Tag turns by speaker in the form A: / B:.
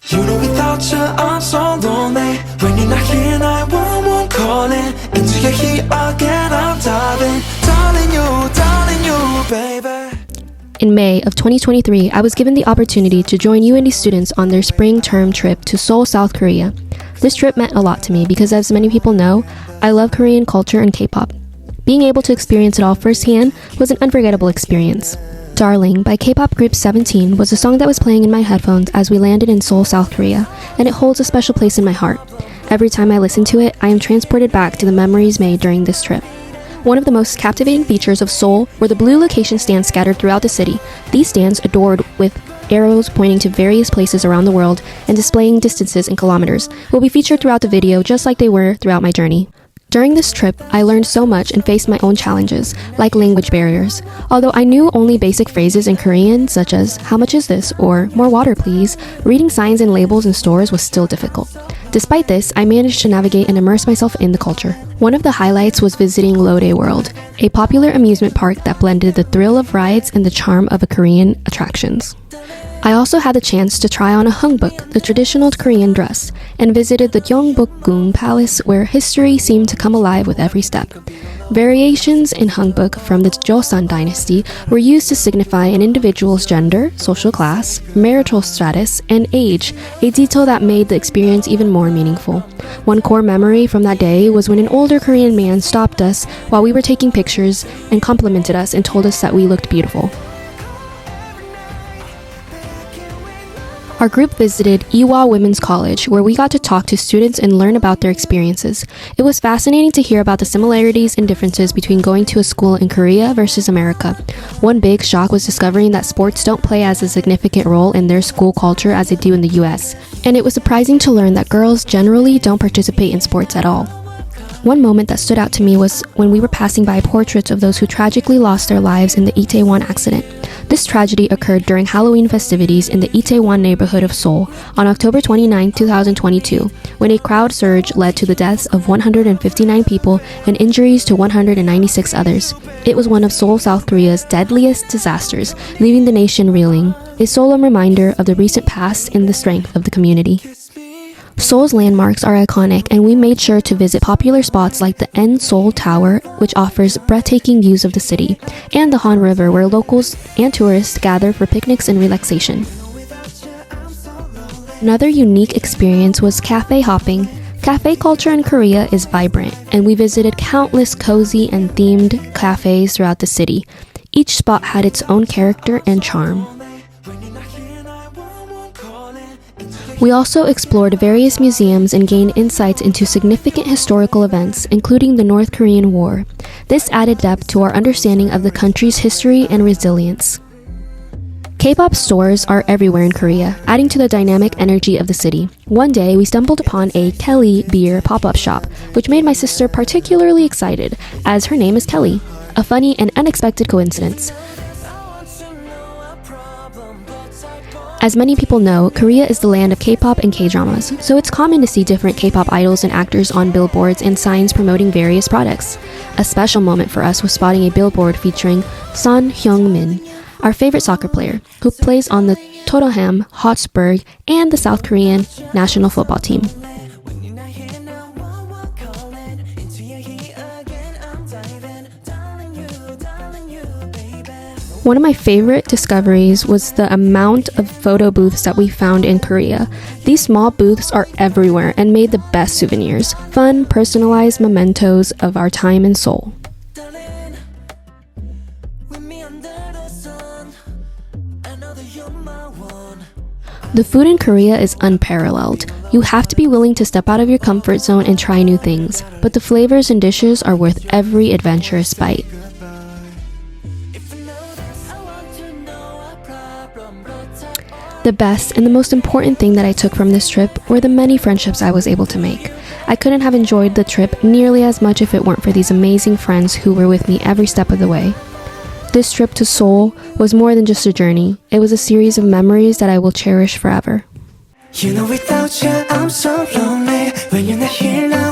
A: You know without you I'm so lonely. When you're not here, 911 calling. Into your heat again, I'm diving. Darling you, baby.
B: In May of 2023, I was given the opportunity to join UND students on their spring term trip to Seoul, South Korea. This trip meant a lot to me because, as many people know, I love Korean culture and K-pop. Being able to experience it all firsthand was an unforgettable experience. Darl+ing by K-pop group 17 was a song that was playing in my headphones as we landed in Seoul, South Korea, and it holds a special place in my heart. Every time I listen to it, I am transported back to the memories made during this trip. One of the most captivating features of Seoul were the blue location stands scattered throughout the city. These stands, adored with arrows pointing to various places around the world and displaying distances in kilometers, will be featured throughout the video just like they were throughout my journey. During this trip, I learned so much and faced my own challenges, like language barriers. Although I knew only basic phrases in Korean, such as "How much is this?" or "More water, please," reading signs and labels in stores was still difficult. Despite this, I managed to navigate and immerse myself in the culture. One of the highlights was visiting Lotte World, a popular amusement park that blended the thrill of rides and the charm of Korean attractions. I also had the chance to try on a hanbok, the traditional Korean dress, and visited the Gyeongbokgung Palace, where history seemed to come alive with every step. Variations in hanbok from the Joseon dynasty were used to signify an individual's gender, social class, marital status, and age, a detail that made the experience even more meaningful. One core memory from that day was when an older Korean man stopped us while we were taking pictures and complimented us and told us that we looked beautiful. Our group visited Ewha Women's College, where we got to talk to students and learn about their experiences. It was fascinating to hear about the similarities and differences between going to a school in Korea versus America. One big shock was discovering that sports don't play as a significant role in their school culture as they do in the US, and it was surprising to learn that girls generally don't participate in sports at all. One moment that stood out to me was when we were passing by portraits of those who tragically lost their lives in the Itaewon accident. This tragedy occurred during Halloween festivities in the Itaewon neighborhood of Seoul on October 29, 2022, when a crowd surge led to the deaths of 159 people and injuries to 196 others. It was one of Seoul, South Korea's deadliest disasters, leaving the nation reeling, a solemn reminder of the recent past and the strength of the community. Seoul's landmarks are iconic, and we made sure to visit popular spots like the Seoul Tower, which offers breathtaking views of the city, and the Han River, where locals and tourists gather for picnics and relaxation. Another unique experience was cafe hopping. Cafe culture in Korea is vibrant, and we visited countless cozy and themed cafes throughout the city. Each spot had its own character and charm. We also explored various museums and gained insights into significant historical events, including the North Korean War. This added depth to our understanding of the country's history and resilience. K-pop stores are everywhere in Korea, adding to the dynamic energy of the city. One day, we stumbled upon a Kelly beer pop-up shop, which made my sister particularly excited, as her name is Kelly. A funny and unexpected coincidence. As many people know, Korea is the land of K-pop and K-dramas, so it's common to see different K-pop idols and actors on billboards and signs promoting various products. A special moment for us was spotting a billboard featuring Son Heung-min, our favorite soccer player, who plays on the Tottenham Hotspur and the South Korean national football team. One of my favorite discoveries was the amount of photo booths that we found in Korea. These small booths are everywhere and made the best souvenirs, fun, personalized mementos of our time in Seoul. The food in Korea is unparalleled. You have to be willing to step out of your comfort zone and try new things, but the flavors and dishes are worth every adventurous bite. The best and the most important thing that I took from this trip were the many friendships I was able to make. I couldn't have enjoyed the trip nearly as much if it weren't for these amazing friends who were with me every step of the way. This trip to Seoul was more than just a journey. It was a series of memories that I will cherish forever.
A: You know without you I'm so lonely. When you're not here now